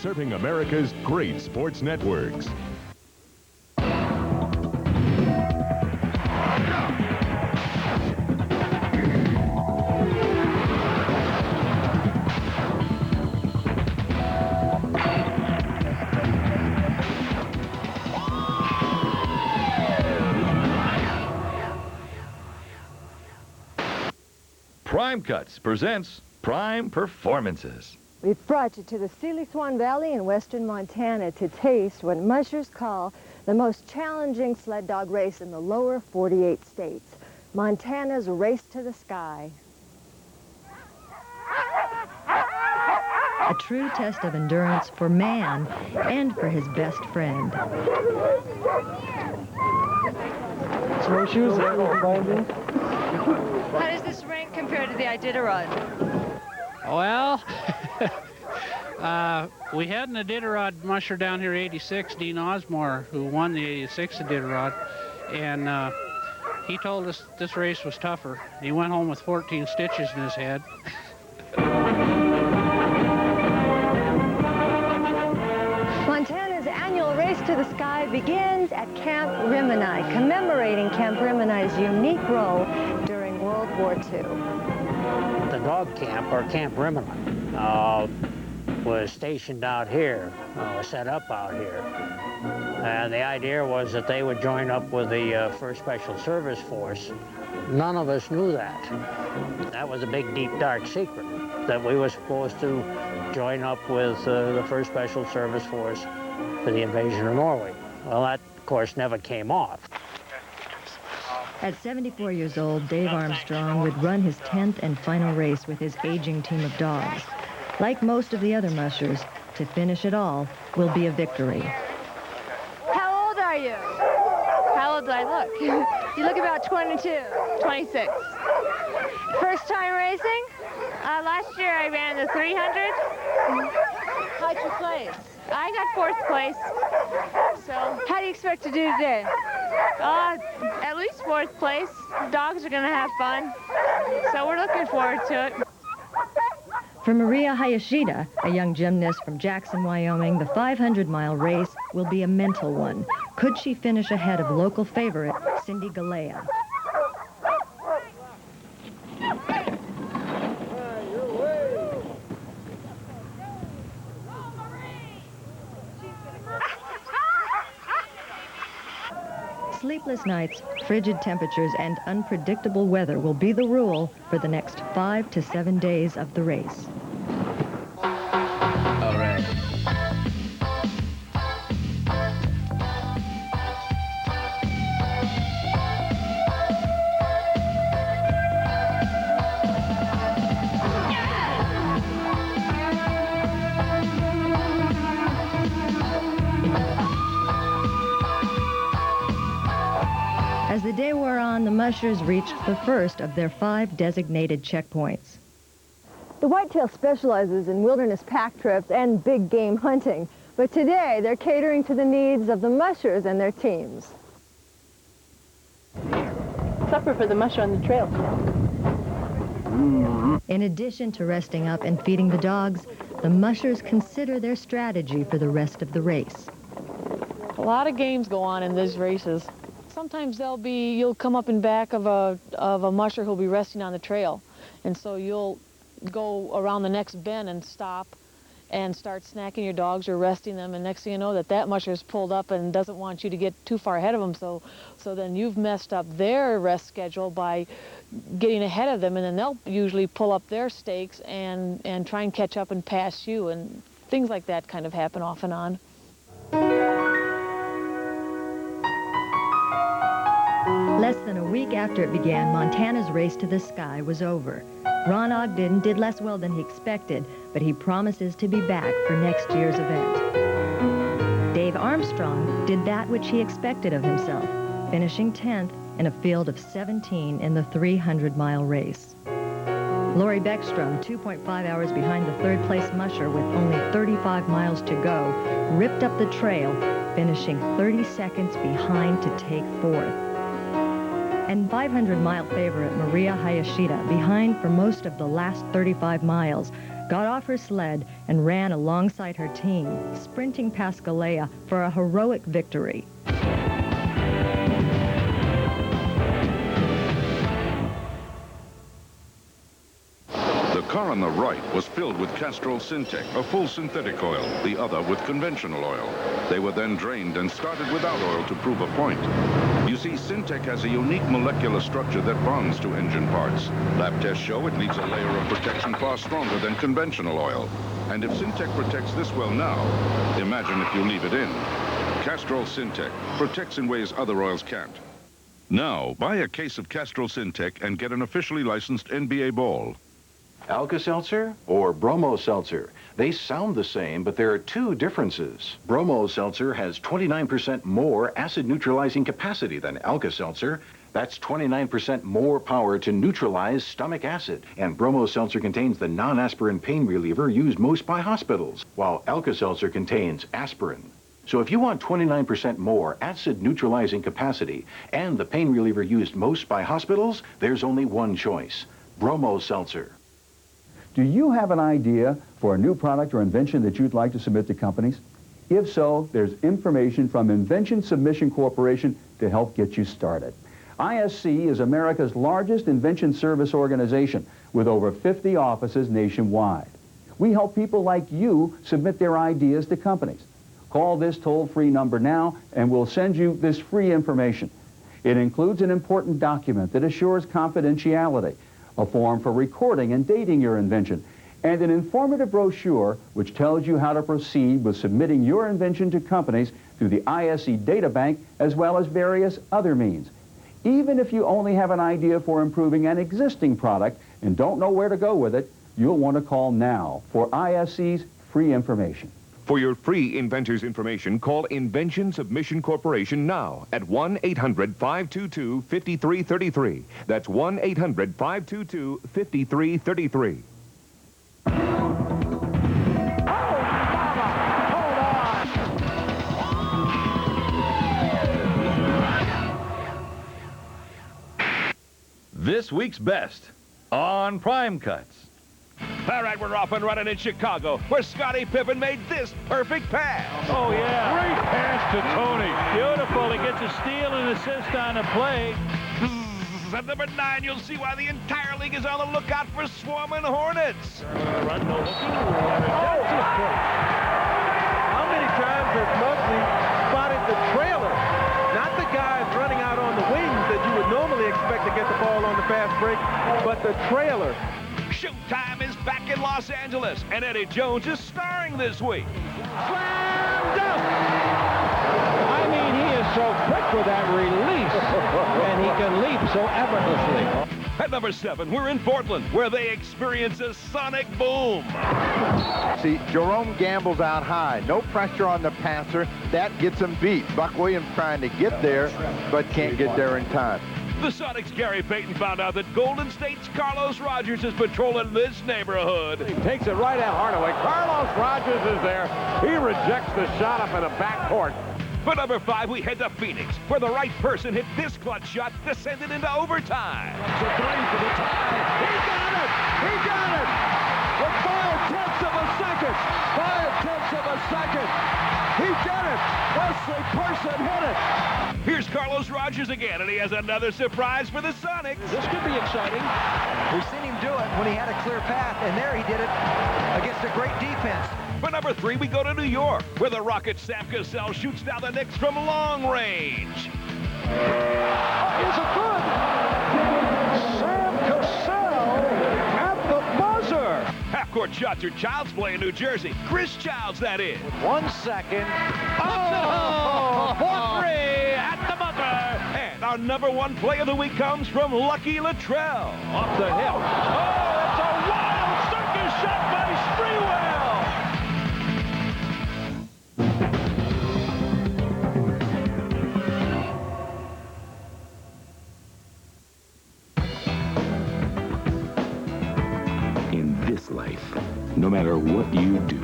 serving America's great sports networks. Prime Cuts presents Prime Performances. We've brought you to the Seeley-Swan Valley in western Montana to taste what mushers call the most challenging sled dog race in the lower 48 states, Montana's Race to the Sky. A true test of endurance for man and for his best friend. Snowshoes, How does this rank compare to the Iditarod? well, we had an Iditarod musher down here, 86, Dean Osmore, who won the 86 Iditarod, and he told us this race was tougher. He went home with 14 stitches in his head. Montana's annual Race to the Sky begins at Camp Rimini, commemorating Camp Rimini's unique role during World War II. The dog camp, or Camp Rimini, was stationed out here, set up out here. And the idea was that they would join up with the 1st Special Service Force. None of us knew that. That was a big, deep, dark secret, that we were supposed to join up with the 1st Special Service Force for the invasion of Norway. Well, that, of course, never came off. At 74 years old, Dave Armstrong would run his 10th and final race with his aging team of dogs. Like most of the other mushers, to finish it all will be a victory. How old are you? How old do I look? You look about 22, 26. First time racing? Last year I ran the 300. How'd you place? I got 4th place. So, how do you expect to do today? At least 4th place. Dogs are gonna have fun. So we're looking forward to it. For Maria Hayashida, a young gymnast from Jackson, Wyoming, the 500-mile race will be a mental one. Could she finish ahead of local favorite Cindy Galea? Sleepless nights, frigid temperatures, and unpredictable weather will be the rule for the next 5 to 7 days of the race. All right. As the day wore on, the mushers reached the first of their 5 designated checkpoints. The whitetail specializes in wilderness pack trips and big game hunting, but today they're catering to the needs of the mushers and their teams. Supper for the musher on the trail. In addition to resting up and feeding the dogs, the mushers consider their strategy for the rest of the race. A lot of games go on in these races. Sometimes you'll come up in back of a musher who'll be resting on the trail, and so you'll go around the next bend and stop and start snacking your dogs or resting them, and next thing you know that musher's pulled up and doesn't want you to get too far ahead of them, so then you've messed up their rest schedule by getting ahead of them, and then they'll usually pull up their stakes and try and catch up and pass you, and things like that kind of happen off and on. Less than a week after it began, Montana's Race to the Sky was over. Ron Ogden did less well than he expected, but he promises to be back for next year's event. Dave Armstrong did that which he expected of himself, finishing 10th in a field of 17 in the 300-mile race. Lori Beckstrom, 2.5 hours behind the 3rd-place musher with only 35 miles to go, ripped up the trail, finishing 30 seconds behind to take 4th. And 500-mile favorite Maria Hayashida, behind for most of the last 35 miles, got off her sled and ran alongside her team, sprinting past Galea for a heroic victory. The car on the right was filled with Castrol Syntec, a full synthetic oil, the other with conventional oil. They were then drained and started without oil to prove a point. You see, Syntec has a unique molecular structure that bonds to engine parts. Lab tests show it leaves a layer of protection far stronger than conventional oil. And if Syntec protects this well now, imagine if you leave it in. Castrol Syntec protects in ways other oils can't. Now, buy a case of Castrol Syntec and get an officially licensed NBA ball. Alka-Seltzer or Bromo-Seltzer? They sound the same, but there are two differences. Bromo-Seltzer has 29% more acid neutralizing capacity than Alka-Seltzer. That's 29% more power to neutralize stomach acid. And Bromo-Seltzer contains the non-aspirin pain reliever used most by hospitals, while Alka-Seltzer contains aspirin. So if you want 29% more acid neutralizing capacity and the pain reliever used most by hospitals, there's only one choice: Bromo-Seltzer. Do you have an idea for a new product or invention that you'd like to submit to companies? If so, there's information from Invention Submission Corporation to help get you started. ISC is America's largest invention service organization with over 50 offices nationwide. We help people like you submit their ideas to companies. Call this toll-free number now and we'll send you this free information. It includes an important document that assures confidentiality, a form for recording and dating your invention, and an informative brochure which tells you how to proceed with submitting your invention to companies through the ISC data bank as well as various other means. Even if you only have an idea for improving an existing product and don't know where to go with it, you'll want to call now for ISC's free information. For your free inventor's information, call Invention Submission Corporation now at 1-800-522-5333. That's 1-800-522-5333. This week's best on Prime Cuts. All right, we're off and running in Chicago, where Scottie Pippen made this perfect pass. Oh, yeah. Great pass to Tony. Beautiful. He gets a steal and assist on the play. At number 9, you'll see why the entire league is on the lookout for swarming Hornets. Run, no looking. How many times has Muggsy spotted the trailer? Not the guys running out on the wings that you would normally expect to get the ball on the fast break, but the trailer. Showtime is back in Los Angeles, and Eddie Jones is starring this week. Slam dunk! I mean, he is so quick with that release, and he can leap so effortlessly. At number 7, we're in Portland, where they experience a sonic boom. See, Jerome Gamble's out high. No pressure on the passer. That gets him beat. Buck Williams trying to get there, but can't get there in time. The Sonics' Gary Payton found out that Golden State's Carlos Rogers is patrolling this neighborhood. He takes it right at Hardaway. Carlos Rogers is there. He rejects the shot up in the backcourt. For number 5, we head to Phoenix, where the right person hit this clutch shot to send it into overtime. It's a 3 for the tie. He got it! He got it! With 5/10 of a second. 5/10 of a second. He did it! Wesley Person hit it! Here's Carlos Rogers again, and he has another surprise for the Sonics. This could be exciting. We've seen him do it when he had a clear path, and there he did it against a great defense. For number 3, we go to New York, where the Rockets' Sam Cassell shoots down the Knicks from long range. Oh, is it good? Sam Cassell at the buzzer. Half-court shots are child's play in New Jersey. Chris Childs, that is. 1 second. Oh, for 3 at the buzzer. And our number 1 play of the week comes from Lucky Luttrell. Off the hip. Oh, it's a wild circus shot by Sprewell. In this life, no matter what you do,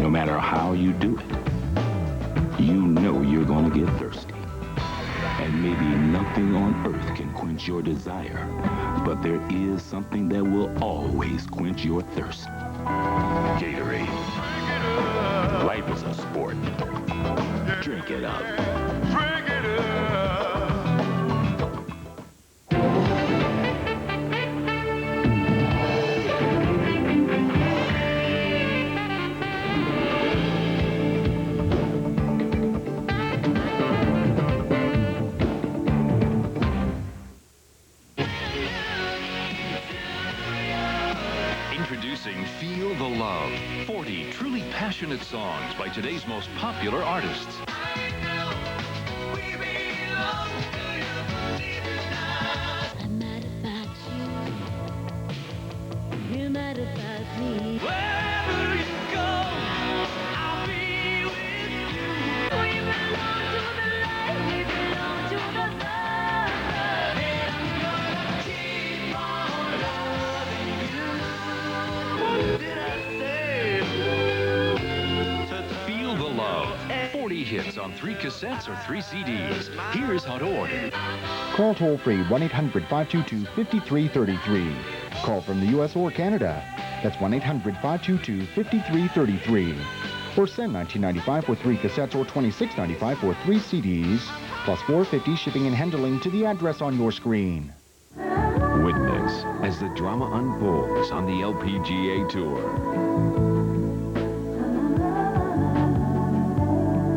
no matter how you do it, you know you're gonna get thirsty. And maybe nothing on earth can quench your desire But there is something that will always quench your thirst. Gatorade. Life is a sport. Drink it up. Introducing Feel the Love, 40 truly passionate songs by today's most popular artists. Wherever you go, I'll be with you. We belong to the light, we belong to the love. And I'm gonna keep on loving you. What did I say? Feel the Love, 40 hits on 3 cassettes or 3 CDs. Here's how to order. Call toll-free 1-800-522-5333. Call from the U.S. or Canada. That's 1-800-522-5333. Or send $19.95 for 3 cassettes or $26.95 for 3 CDs, plus $4.50 shipping and handling to the address on your screen. Witness as the drama unfolds on the LPGA Tour.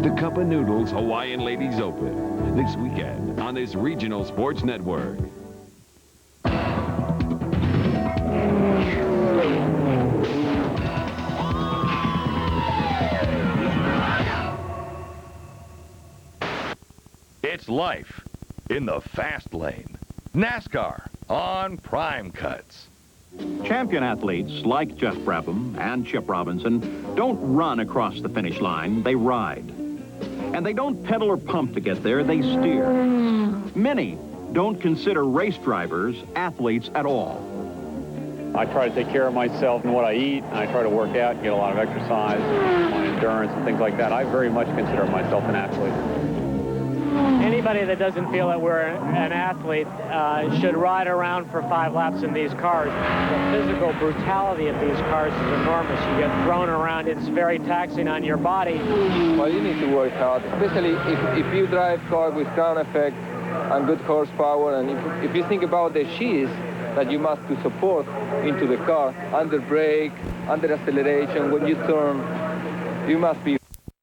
The Cup of Noodles Hawaiian Ladies Open this weekend on this regional sports network. It's life in the fast lane. NASCAR on Prime Cuts. Champion athletes like Jeff Brabham and Chip Robinson don't run across the finish line, they ride. And they don't pedal or pump to get there, they steer. Many don't consider race drivers athletes at all. I try to take care of myself and what I eat, and I try to work out and get a lot of exercise, my endurance and things like that. I very much consider myself an athlete. Anybody that doesn't feel that we're an athlete should ride around for 5 laps in these cars. The physical brutality of these cars is enormous. You get thrown around. It's very taxing on your body. Well, you need to work hard, especially if you drive cars with ground effect and good horsepower. And if you think about the shears that you must to support into the car, under brake, under acceleration, when you turn, you must be